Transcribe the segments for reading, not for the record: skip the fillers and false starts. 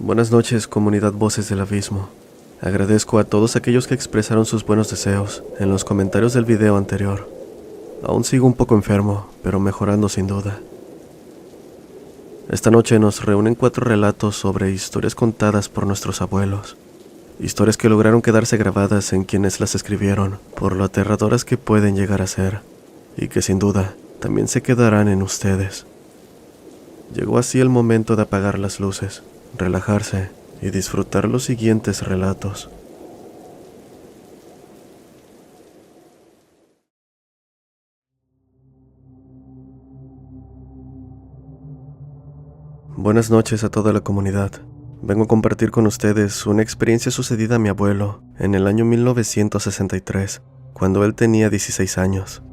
Buenas noches, comunidad Voces del Abismo. Agradezco a todos aquellos que expresaron sus buenos deseos en los comentarios del video anterior. Aún sigo un poco enfermo, pero mejorando sin duda. Esta noche nos reúnen 4 relatos sobre historias contadas por nuestros abuelos. Historias que lograron quedarse grabadas en quienes las escribieron, por lo aterradoras que pueden llegar a ser, y que sin duda también se quedarán en ustedes. Llegó así el momento de apagar las luces, relajarse y disfrutar los siguientes relatos. Buenas noches a toda la comunidad. Vengo a compartir con ustedes una experiencia sucedida a mi abuelo en el año 1963, cuando él tenía 16 años.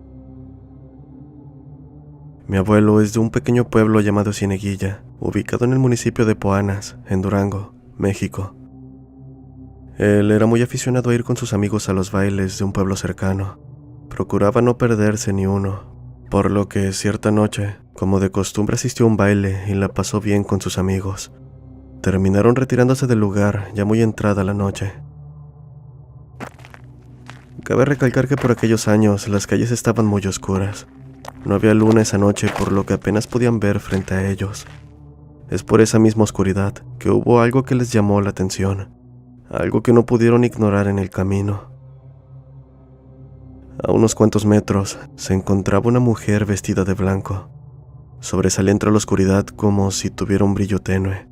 Mi abuelo es de un pequeño pueblo llamado Cieneguilla, ubicado en el municipio de Poanas, en Durango, México. Él era muy aficionado a ir con sus amigos a los bailes de un pueblo cercano. Procuraba no perderse ni uno, por lo que cierta noche, como de costumbre, asistió a un baile y la pasó bien con sus amigos. Terminaron retirándose del lugar ya muy entrada la noche. Cabe recalcar que por aquellos años las calles estaban muy oscuras. No había luna esa noche, por lo que apenas podían ver frente a ellos. Es por esa misma oscuridad que hubo algo que les llamó la atención, algo que no pudieron ignorar en el camino. A unos cuantos metros se encontraba una mujer vestida de blanco. Sobresalía entre la oscuridad como si tuviera un brillo tenue.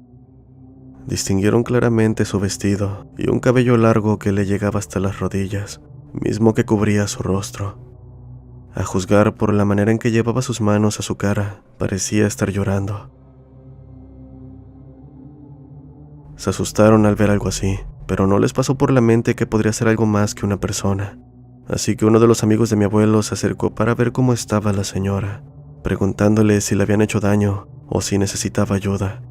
Distinguieron claramente su vestido y un cabello largo que le llegaba hasta las rodillas, mismo que cubría su rostro. A juzgar por la manera en que llevaba sus manos a su cara, parecía estar llorando. Se asustaron al ver algo así, pero no les pasó por la mente que podría ser algo más que una persona. Así que uno de los amigos de mi abuelo se acercó para ver cómo estaba la señora, preguntándole si le habían hecho daño o si necesitaba ayuda.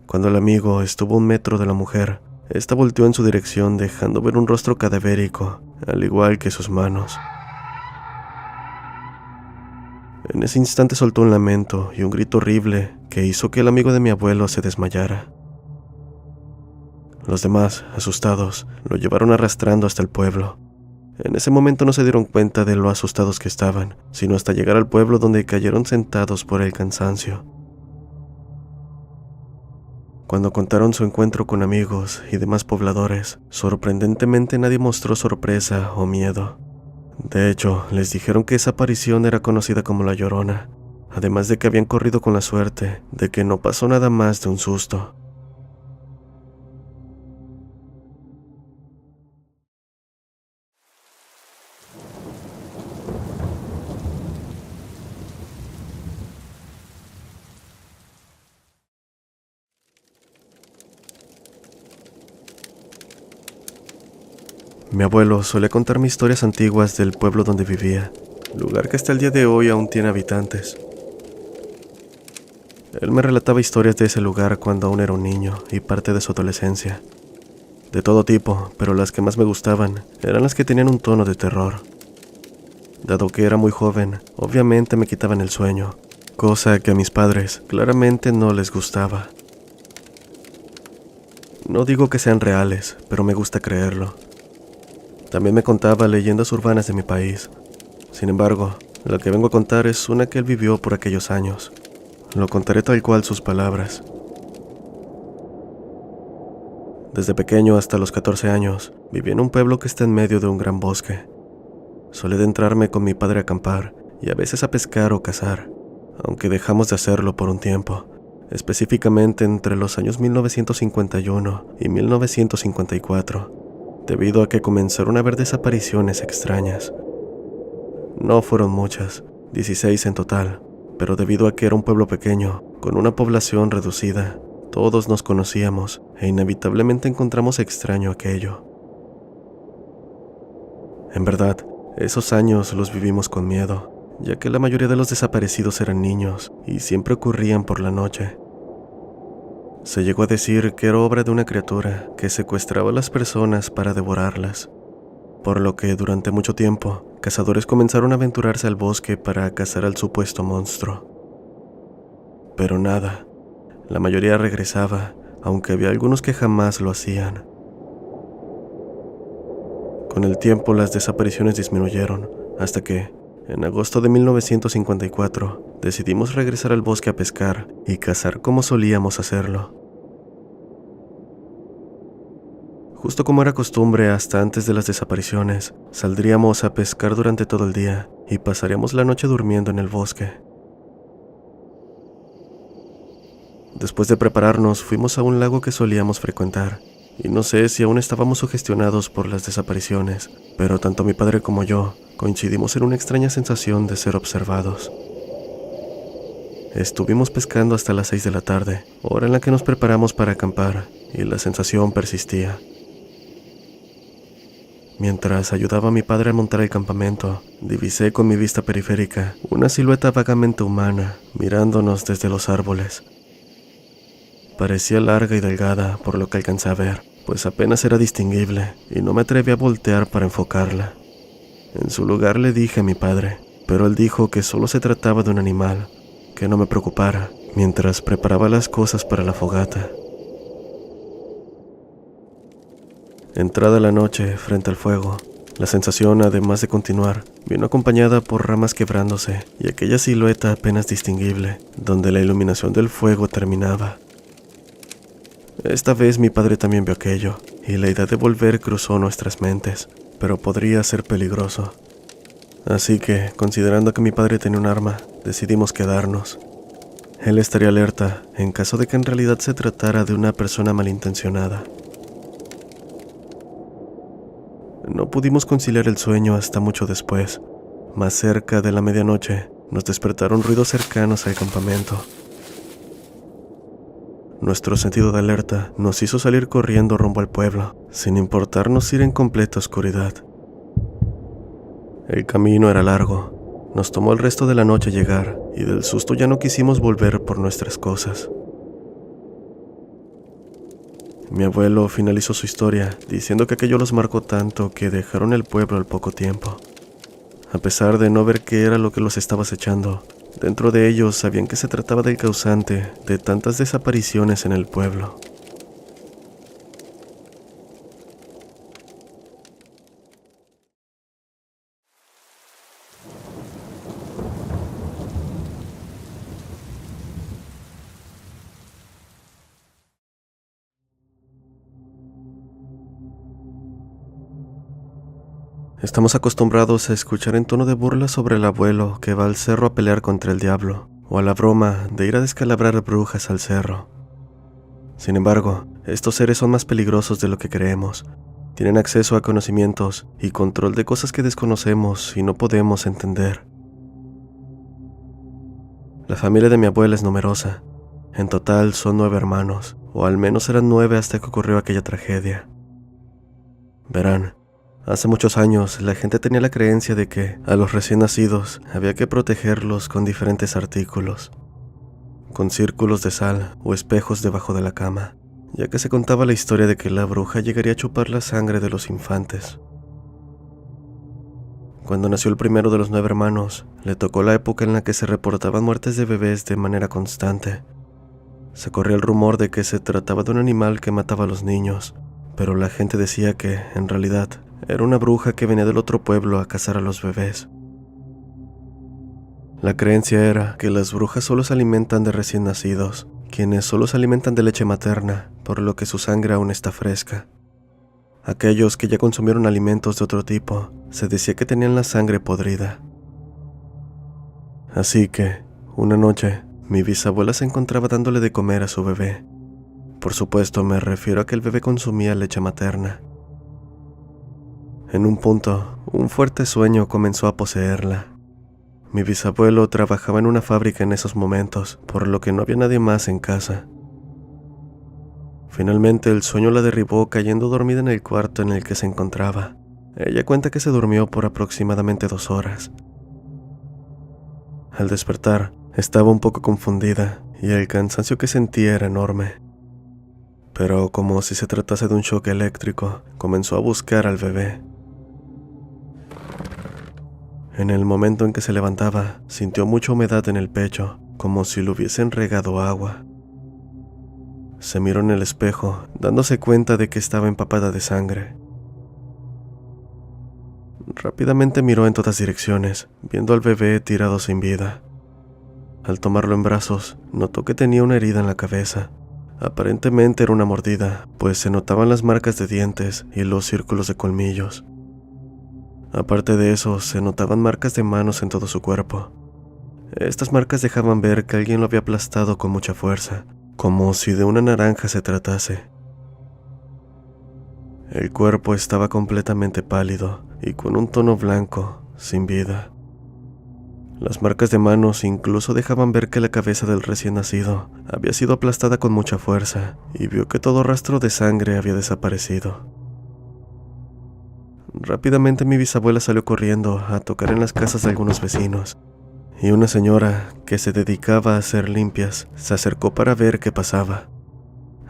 Cuando el amigo estuvo a 1 metro de la mujer, esta volteó en su dirección dejando ver un rostro cadavérico, al igual que sus manos. En ese instante soltó un lamento y un grito horrible que hizo que el amigo de mi abuelo se desmayara. Los demás, asustados, lo llevaron arrastrando hasta el pueblo. En ese momento no se dieron cuenta de lo asustados que estaban, sino hasta llegar al pueblo, donde cayeron sentados por el cansancio. Cuando contaron su encuentro con amigos y demás pobladores, sorprendentemente nadie mostró sorpresa o miedo. De hecho, les dijeron que esa aparición era conocida como la Llorona, además de que habían corrido con la suerte de que no pasó nada más de un susto. Mi abuelo solía contarme historias antiguas del pueblo donde vivía, lugar que hasta el día de hoy aún tiene habitantes. Él me relataba historias de ese lugar cuando aún era un niño y parte de su adolescencia. De todo tipo, pero las que más me gustaban eran las que tenían un tono de terror. Dado que era muy joven, obviamente me quitaban el sueño, cosa que a mis padres claramente no les gustaba. No digo que sean reales, pero me gusta creerlo. También me contaba leyendas urbanas de mi país. Sin embargo, lo que vengo a contar es una que él vivió por aquellos años. Lo contaré tal cual sus palabras. Desde pequeño hasta los 14 años, viví en un pueblo que está en medio de un gran bosque. Solía adentrarme con mi padre a acampar y a veces a pescar o cazar, aunque dejamos de hacerlo por un tiempo, específicamente entre los años 1951 y 1954. Debido a que comenzaron a haber desapariciones extrañas. No fueron muchas, 16 en total, pero debido a que era un pueblo pequeño, con una población reducida, todos nos conocíamos e inevitablemente encontramos extraño aquello. En verdad, esos años los vivimos con miedo, ya que la mayoría de los desaparecidos eran niños y siempre ocurrían por la noche. Se llegó a decir que era obra de una criatura que secuestraba a las personas para devorarlas, por lo que durante mucho tiempo, cazadores comenzaron a aventurarse al bosque para cazar al supuesto monstruo. Pero nada, La mayoría regresaba, aunque había algunos que jamás lo hacían. Con el tiempo las desapariciones disminuyeron, hasta que, en agosto de 1954, decidimos regresar al bosque a pescar y cazar como solíamos hacerlo. Justo como era costumbre hasta antes de las desapariciones, saldríamos a pescar durante todo el día y pasaríamos la noche durmiendo en el bosque. Después de prepararnos, fuimos a un lago que solíamos frecuentar, y no sé si aún estábamos sugestionados por las desapariciones, pero tanto mi padre como yo coincidimos en una extraña sensación de ser observados. Estuvimos pescando hasta las 6 de la tarde, hora en la que nos preparamos para acampar, y la sensación persistía. Mientras ayudaba a mi padre a montar el campamento, divisé con mi vista periférica una silueta vagamente humana mirándonos desde los árboles. Parecía larga y delgada por lo que alcancé a ver, pues apenas era distinguible y no me atreví a voltear para enfocarla. En su lugar le dije a mi padre, pero él dijo que solo se trataba de un animal, que no me preocupara, mientras preparaba las cosas para la fogata. Entrada la noche, frente al fuego, la sensación, además de continuar, vino acompañada por ramas quebrándose y aquella silueta apenas distinguible, donde la iluminación del fuego terminaba. Esta vez mi padre también vio aquello, y la idea de volver cruzó nuestras mentes, pero podría ser peligroso. Así que, considerando que mi padre tenía un arma, decidimos quedarnos. Él estaría alerta en caso de que en realidad se tratara de una persona malintencionada. No pudimos conciliar el sueño hasta mucho después. Más cerca de la medianoche, nos despertaron ruidos cercanos al campamento. Nuestro sentido de alerta nos hizo salir corriendo rumbo al pueblo, sin importarnos ir en completa oscuridad. El camino era largo. Nos tomó el resto de la noche llegar, y del susto ya no quisimos volver por nuestras cosas. Mi abuelo finalizó su historia diciendo que aquello los marcó tanto que dejaron el pueblo al poco tiempo. A pesar de no ver qué era lo que los estaba acechando, dentro de ellos sabían que se trataba del causante de tantas desapariciones en el pueblo. Estamos acostumbrados a escuchar en tono de burla sobre el abuelo que va al cerro a pelear contra el diablo, o a la broma de ir a descalabrar brujas al cerro. Sin embargo, estos seres son más peligrosos de lo que creemos. Tienen acceso a conocimientos y control de cosas que desconocemos y no podemos entender. La familia de mi abuela es numerosa. En total son 9 hermanos, o al menos eran 9 hasta que ocurrió aquella tragedia. Verán, hace muchos años, la gente tenía la creencia de que a los recién nacidos había que protegerlos con diferentes artículos, con círculos de sal o espejos debajo de la cama, ya que se contaba la historia de que la bruja llegaría a chupar la sangre de los infantes. Cuando nació el primero de los 9 hermanos, le tocó la época en la que se reportaban muertes de bebés de manera constante. Se corría el rumor de que se trataba de un animal que mataba a los niños, pero la gente decía que, en realidad, era una bruja que venía del otro pueblo a cazar a los bebés. La creencia era que las brujas solo se alimentan de recién nacidos, quienes solo se alimentan de leche materna, por lo que su sangre aún está fresca. Aquellos que ya consumieron alimentos de otro tipo, se decía que tenían la sangre podrida. Así que, una noche, mi bisabuela se encontraba dándole de comer a su bebé. Por supuesto, me refiero a que el bebé consumía leche materna. En un punto, un fuerte sueño comenzó a poseerla. Mi bisabuelo trabajaba en una fábrica en esos momentos, por lo que no había nadie más en casa. Finalmente el sueño la derribó cayendo dormida en el cuarto en el que se encontraba. Ella cuenta que se durmió por aproximadamente 2 horas. Al despertar, estaba un poco confundida y el cansancio que sentía era enorme. Pero como si se tratase de un shock eléctrico, comenzó a buscar al bebé. En el momento en que se levantaba, sintió mucha humedad en el pecho, como si le hubiesen regado agua. Se miró en el espejo, dándose cuenta de que estaba empapada de sangre. Rápidamente miró en todas direcciones, viendo al bebé tirado sin vida. Al tomarlo en brazos, notó que tenía una herida en la cabeza. Aparentemente era una mordida, pues se notaban las marcas de dientes y los círculos de colmillos. Aparte de eso, se notaban marcas de manos en todo su cuerpo. Estas marcas dejaban ver que alguien lo había aplastado con mucha fuerza, como si de una naranja se tratase. El cuerpo estaba completamente pálido y con un tono blanco, sin vida. Las marcas de manos incluso dejaban ver que la cabeza del recién nacido había sido aplastada con mucha fuerza, y vio que todo rastro de sangre había desaparecido. Rápidamente mi bisabuela salió corriendo a tocar en las casas de algunos vecinos, y una señora que se dedicaba a hacer limpias se acercó para ver qué pasaba.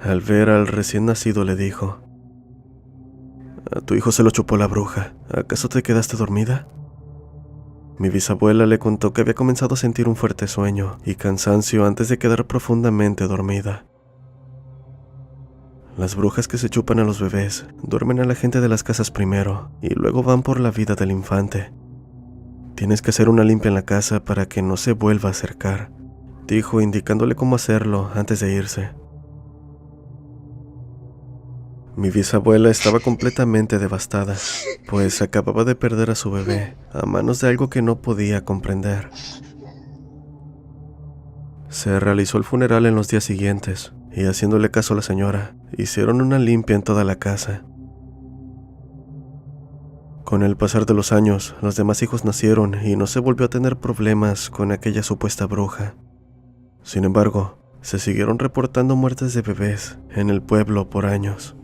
Al ver al recién nacido le dijo: «A tu hijo se lo chupó la bruja, ¿acaso te quedaste dormida?». Mi bisabuela le contó que había comenzado a sentir un fuerte sueño y cansancio antes de quedar profundamente dormida. Las brujas que se chupan a los bebés duermen a la gente de las casas primero y luego van por la vida del infante. Tienes que hacer una limpia en la casa para que no se vuelva a acercar, dijo, indicándole cómo hacerlo antes de irse. Mi bisabuela estaba completamente devastada, pues acababa de perder a su bebé a manos de algo que no podía comprender. Se realizó el funeral en los días siguientes, y haciéndole caso a la señora, hicieron una limpia en toda la casa. Con el pasar de los años, los demás hijos nacieron y no se volvió a tener problemas con aquella supuesta bruja. Sin embargo, se siguieron reportando muertes de bebés en el pueblo por años.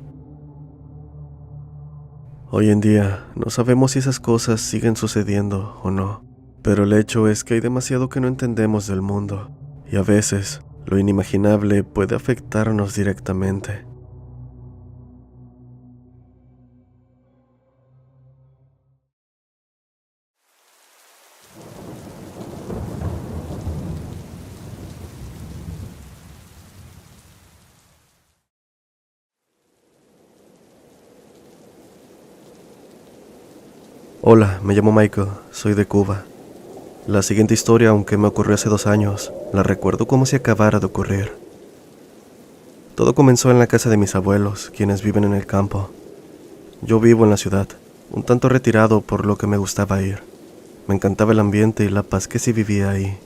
Hoy en día, no sabemos si esas cosas siguen sucediendo o no, pero el hecho es que hay demasiado que no entendemos del mundo, y a veces, lo inimaginable puede afectarnos directamente. Hola, me llamo Michael, soy de Cuba. La siguiente historia, aunque me ocurrió hace 2 años, la recuerdo como si acabara de ocurrir. Todo comenzó en la casa de mis abuelos, quienes viven en el campo. Yo vivo en la ciudad, un tanto retirado, por lo que me gustaba ir. Me encantaba el ambiente y la paz que se vivía ahí.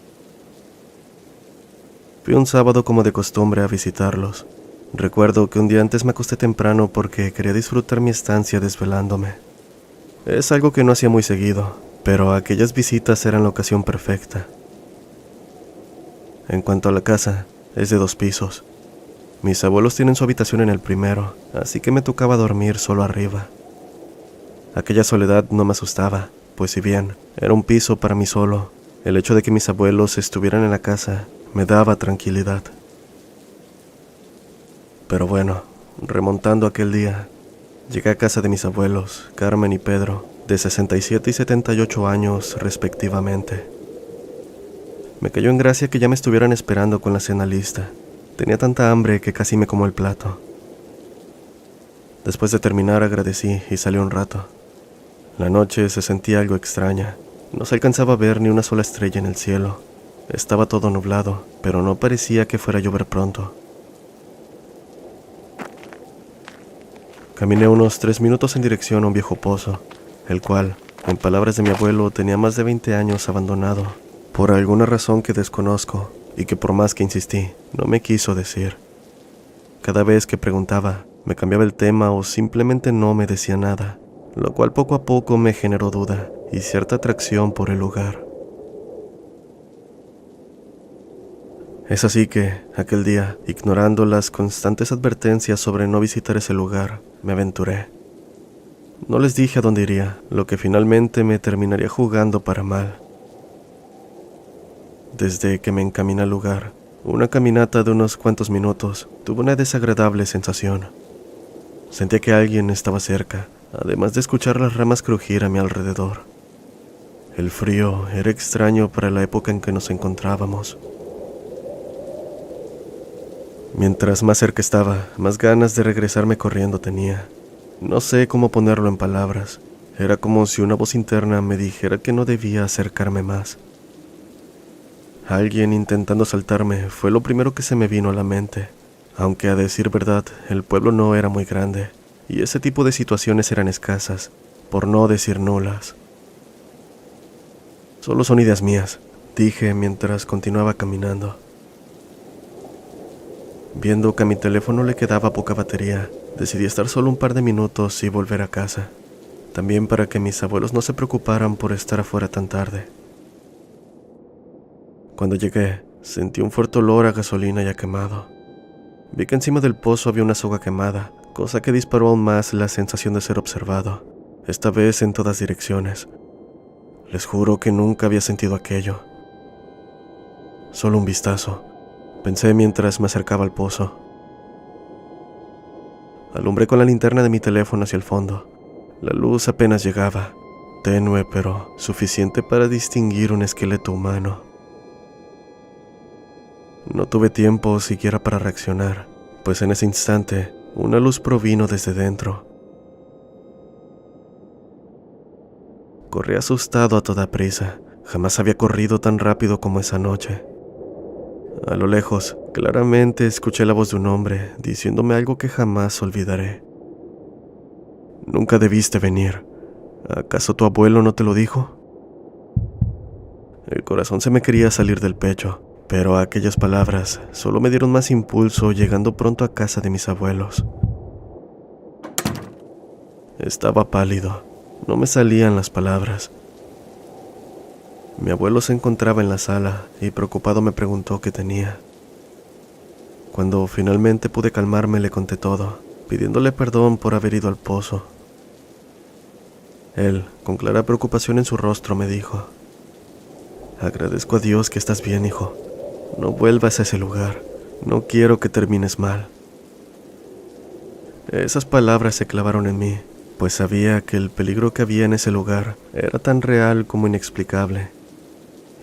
Fui un sábado como de costumbre a visitarlos. Recuerdo que un día antes me acosté temprano porque quería disfrutar mi estancia desvelándome. Es algo que no hacía muy seguido, pero aquellas visitas eran la ocasión perfecta. En cuanto a la casa, es de 2 pisos. Mis abuelos tienen su habitación en el primero, así que me tocaba dormir solo arriba. Aquella soledad no me asustaba, pues si bien era un piso para mí solo, el hecho de que mis abuelos estuvieran en la casa me daba tranquilidad. Pero bueno, remontando aquel día, llegué a casa de mis abuelos, Carmen y Pedro, de 67 y 78 años respectivamente. Me cayó en gracia que ya me estuvieran esperando con la cena lista. Tenía tanta hambre que casi me como el plato. Después de terminar agradecí y salí un rato. La noche se sentía algo extraña. No se alcanzaba a ver ni una sola estrella en el cielo. Estaba todo nublado, pero no parecía que fuera a llover pronto. Caminé unos 3 minutos en dirección a un viejo pozo, el cual, en palabras de mi abuelo, tenía más de 20 años abandonado, por alguna razón que desconozco y que por más que insistí, no me quiso decir. Cada vez que preguntaba, me cambiaba el tema o simplemente no me decía nada, lo cual poco a poco me generó duda y cierta atracción por el lugar. Es así que, aquel día, ignorando las constantes advertencias sobre no visitar ese lugar, me aventuré. No les dije a dónde iría, lo que finalmente me terminaría jugando para mal. Desde que me encaminé al lugar, una caminata de unos cuantos minutos, tuve una desagradable sensación. Sentía que alguien estaba cerca, además de escuchar las ramas crujir a mi alrededor. El frío era extraño para la época en que nos encontrábamos. Mientras más cerca estaba, más ganas de regresarme corriendo tenía. No sé cómo ponerlo en palabras. Era como si una voz interna me dijera que no debía acercarme más. Alguien intentando asaltarme fue lo primero que se me vino a la mente. Aunque a decir verdad, el pueblo no era muy grande, y ese tipo de situaciones eran escasas, por no decir nulas. Solo son ideas mías, dije mientras continuaba caminando. Viendo que a mi teléfono le quedaba poca batería, decidí estar solo un par de minutos y volver a casa. También para que mis abuelos no se preocuparan por estar afuera tan tarde. Cuando llegué, sentí un fuerte olor a gasolina y a quemado. Vi que encima del pozo había una soga quemada, cosa que disparó aún más la sensación de ser observado, esta vez en todas direcciones. Les juro que nunca había sentido aquello. Solo un vistazo, pensé mientras me acercaba al pozo. Alumbré con la linterna de mi teléfono hacia el fondo. La luz apenas llegaba, tenue pero suficiente para distinguir un esqueleto humano. No tuve tiempo siquiera para reaccionar, pues en ese instante una luz provino desde dentro. Corrí asustado a toda prisa. Jamás había corrido tan rápido como esa noche. A lo lejos, claramente escuché la voz de un hombre diciéndome algo que jamás olvidaré. Nunca debiste venir. ¿Acaso tu abuelo no te lo dijo? El corazón se me quería salir del pecho, pero aquellas palabras solo me dieron más impulso llegando pronto a casa de mis abuelos. Estaba pálido, no me salían las palabras. Mi abuelo se encontraba en la sala y preocupado me preguntó qué tenía. Cuando finalmente pude calmarme le conté todo, pidiéndole perdón por haber ido al pozo. Él, con clara preocupación en su rostro, me dijo: agradezco a Dios que estás bien, hijo. No vuelvas a ese lugar. No quiero que termines mal. Esas palabras se clavaron en mí, pues sabía que el peligro que había en ese lugar era tan real como inexplicable.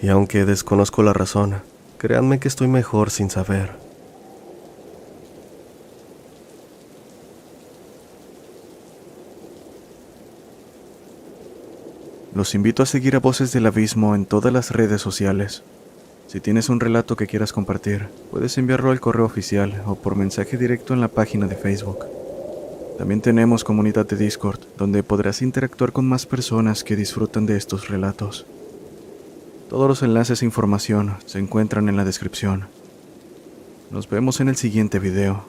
Y aunque desconozco la razón, créanme que estoy mejor sin saber. Los invito a seguir a Voces del Abismo en todas las redes sociales. Si tienes un relato que quieras compartir, puedes enviarlo al correo oficial o por mensaje directo en la página de Facebook. También tenemos comunidad de Discord, donde podrás interactuar con más personas que disfrutan de estos relatos. Todos los enlaces e información se encuentran en la descripción. Nos vemos en el siguiente video.